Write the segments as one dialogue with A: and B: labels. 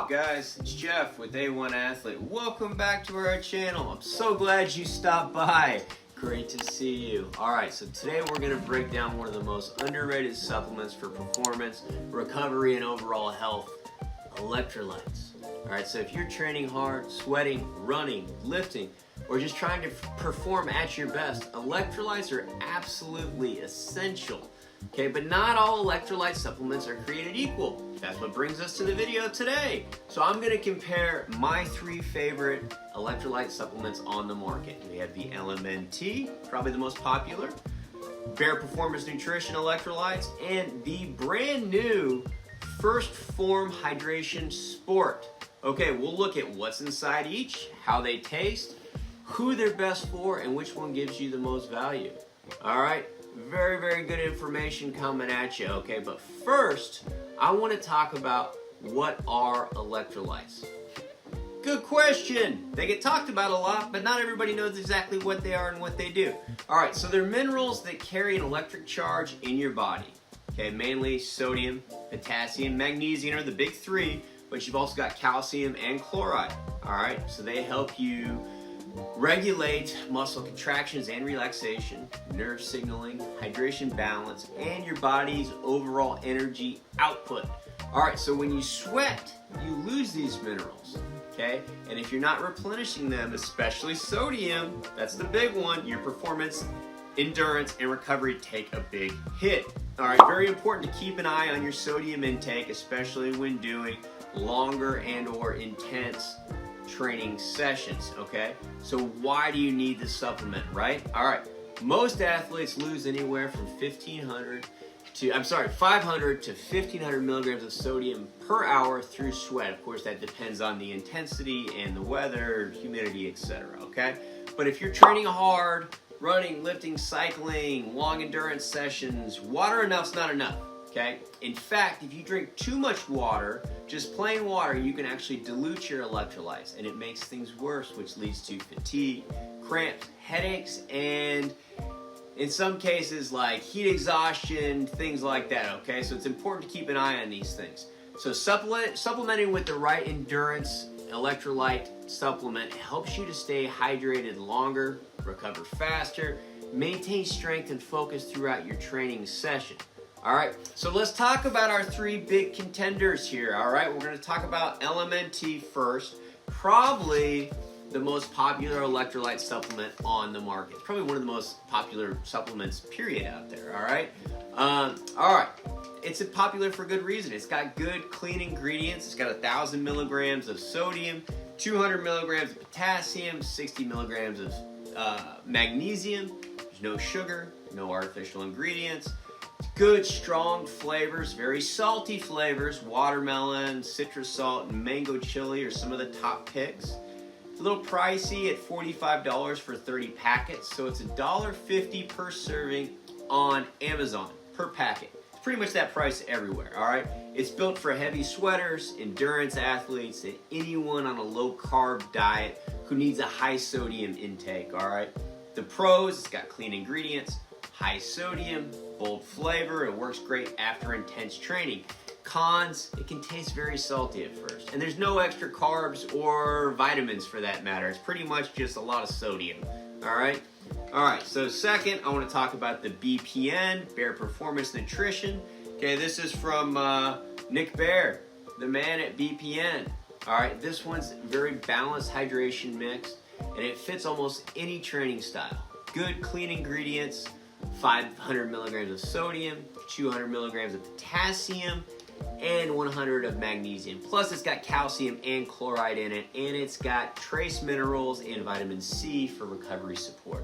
A: up guys, it's Jeff with A1 Athlete. Welcome back to our channel. I'm so glad you stopped by. Great to see you. Alright, so today we're going to break down one of the most underrated supplements for performance, recovery, and overall health, electrolytes. Alright, so if you're training hard, sweating, running, lifting, or just trying to perform at your best, electrolytes are absolutely essential. Okay, but not all electrolyte supplements are created equal. That's what brings us to the video today. So I'm going to compare my 3 favorite electrolyte supplements on the market. We have the LMNT, probably the most popular, Bare Performance Nutrition Electrolytes, and the brand new Phorm Hydration Sport. Okay, we'll look at what's inside each, how they taste, who they're best for, and which one gives you the most value. All right. Very, very good information coming at you, okay? But first, I want to talk about what are electrolytes. Good question. They get talked about a lot, but not everybody knows exactly what they are and what they do. All right, so they're minerals that carry an electric charge in your body. Okay, mainly sodium, potassium, magnesium are the big 3, but you've also got calcium and chloride. All right, so they help you regulate muscle contractions and relaxation, nerve signaling, hydration balance, and your body's overall energy output. Alright, so when you sweat, you lose these minerals, okay? And if you're not replenishing them, especially sodium, that's the big one, your performance, endurance, and recovery take a big hit. Alright, very important to keep an eye on your sodium intake, especially when doing longer and or intense training sessions, okay? So why do you need this supplement, right? All right, most athletes lose anywhere from 500 to 1500 milligrams of sodium per hour through sweat. Of course, that depends on the intensity and the weather, humidity, etc., okay? But if you're training hard, running, lifting, cycling, long endurance sessions, water enough's not enough. Okay? In fact, if you drink too much water, just plain water, you can actually dilute your electrolytes, and it makes things worse, which leads to fatigue, cramps, headaches, and in some cases like heat exhaustion, things like that, okay? So it's important to keep an eye on these things. So supplementing with the right endurance electrolyte supplement helps you to stay hydrated longer, recover faster, maintain strength and focus throughout your training session. Alright, so let's talk about our 3 big contenders here, alright? We're going to talk about LMNT first, probably the most popular electrolyte supplement on the market. It's probably one of the most popular supplements, period, out there, alright? Alright, it's popular for good reason. It's got good, clean ingredients. It's got 1,000 milligrams of sodium, 200 milligrams of potassium, 60 milligrams of magnesium. There's no sugar, no artificial ingredients. Good, strong flavors, very salty flavors. Watermelon, citrus salt, and mango chili are some of the top picks. It's a little pricey at $45 for 30 packets, so it's $1.50 per serving on Amazon per packet. It's pretty much that price everywhere, all right? It's built for heavy sweaters, endurance athletes, and anyone on a low-carb diet who needs a high sodium intake, all right? The pros, it's got clean ingredients, high sodium, bold flavor, it works great after intense training. Cons, it can taste very salty at first. And there's no extra carbs or vitamins for that matter. It's pretty much just a lot of sodium, all right, so second, I want to talk about the BPN, Bare Performance Nutrition. Okay, this is from Nick Bare, the man at BPN. All right, this one's very balanced hydration mix, and it fits almost any training style. Good, clean ingredients, 500 milligrams of sodium, 200 milligrams of potassium, and 100 of magnesium. Plus it's got calcium and chloride in it, and it's got trace minerals and vitamin C for recovery support.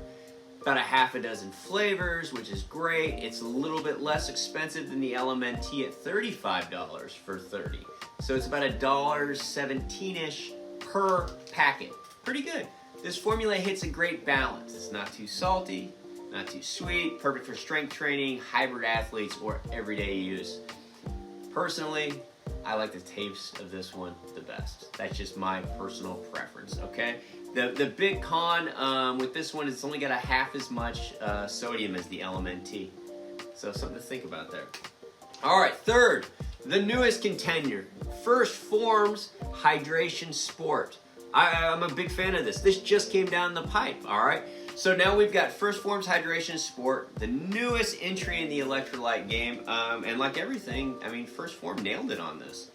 A: About a half a dozen flavors, which is great. It's a little bit less expensive than the LMNT at $35 for 30. So it's about $1.17-ish per packet. Pretty good. This formula hits a great balance. It's not too salty, not too sweet, perfect for strength training, hybrid athletes, or everyday use. Personally, I like the taste of this one the best. That's just my personal preference, okay? The big con with this one is it's only got a half as much sodium as the LMNT. So something to think about there. All right, third, the newest contender, Phorm Hydration Sport. I'm a big fan of this. This just came down the pipe, all right? So now we've got Phorm Hydration Sport, the newest entry in the electrolyte game. And like everything, I mean, Phorm nailed it on this.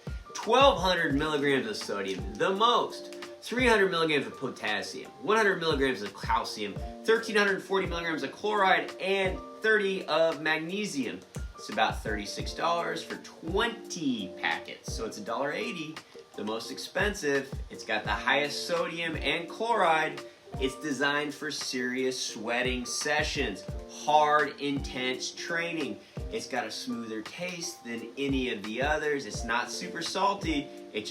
A: 1,200 milligrams of sodium, the most. 300 milligrams of potassium, 100 milligrams of calcium, 1,340 milligrams of chloride, and 30 of magnesium. It's about $36 for 20 packets. So it's $1.80, the most expensive. It's got the highest sodium and chloride. It's designed for serious sweating sessions, hard, intense training. It's got a smoother taste than any of the others. It's not super salty. It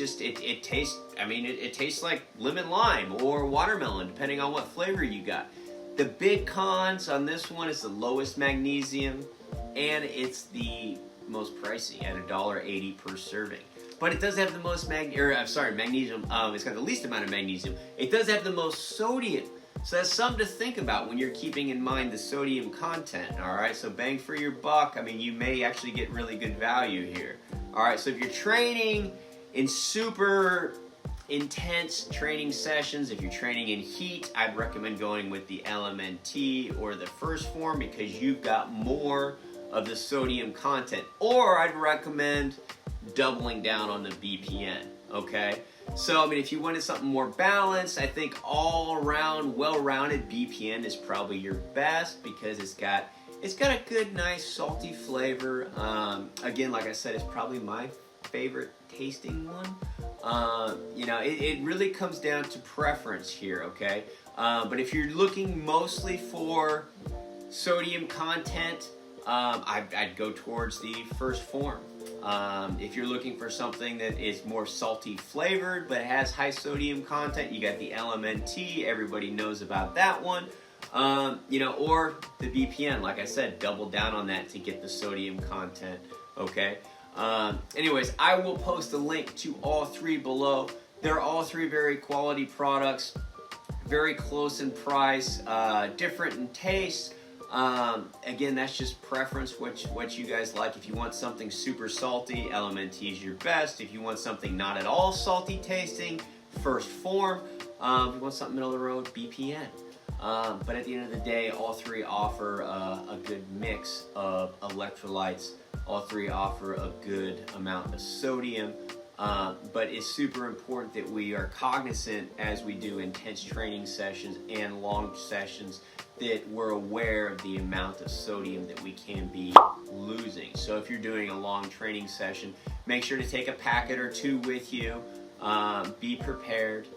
A: tastes, I mean, it tastes like lemon lime or watermelon, depending on what flavor you got. The big cons on this one is the lowest magnesium, and it's the most pricey at $1.80 per serving. But it does have the most magnesium. It's got the least amount of magnesium. It does have the most sodium. So that's something to think about when you're keeping in mind the sodium content, all right? So bang for your buck. I mean, you may actually get really good value here. All right, so if you're training in super intense training sessions, if you're training in heat, I'd recommend going with the LMNT or the Phorm because you've got more of the sodium content. Or I'd recommend doubling down on the BPN, okay? So, I mean, if you wanted something more balanced, I think all-around, well-rounded BPN is probably your best because it's got a good, nice, salty flavor. Again, like I said, it's probably my favorite tasting one. You know, it really comes down to preference here, okay? But if you're looking mostly for sodium content, I'd go towards the Phorm. If you're looking for something that is more salty flavored but has high sodium content, you got the LMNT. Everybody knows about that one. You know, or the BPN. Like I said, double down on that to get the sodium content. Okay. Anyways, I will post a link to all three below. They're all three very quality products, very close in price, different in taste. Again, that's just preference, what you guys like. If you want something super salty, LMNT is your best. If you want something not at all salty tasting, Phorm. If you want something middle of the road, BPN. But at the end of the day, all three offer a good mix of electrolytes. All three offer a good amount of sodium. But it's super important that we are cognizant as we do intense training sessions and long sessions that we're aware of the amount of sodium that we can be losing. So if you're doing a long training session, make sure to take a packet or two with you. Be prepared.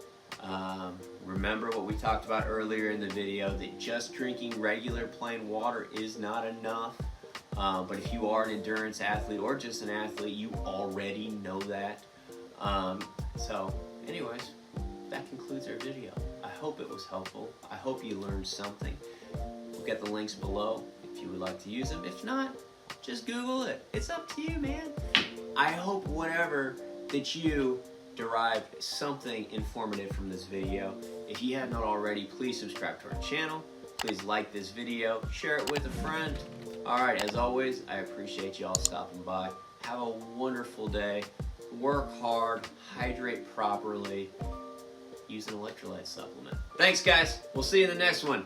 A: Remember what we talked about earlier in the video, that just drinking regular plain water is not enough. But if you are an endurance athlete or just an athlete, you already know that. So anyways, that concludes our video. I hope it was helpful. I hope you learned something. We'll get the links below if you would like to use them. If not, just Google it. It's up to you, man. I hope whatever that you derived something informative from this video. If you have not already, please subscribe to our channel. Please like this video, share it with a friend. All right, as always, I appreciate y'all stopping by. Have a wonderful day. Work hard, hydrate properly, use an electrolyte supplement. Thanks, guys. We'll see you in the next one.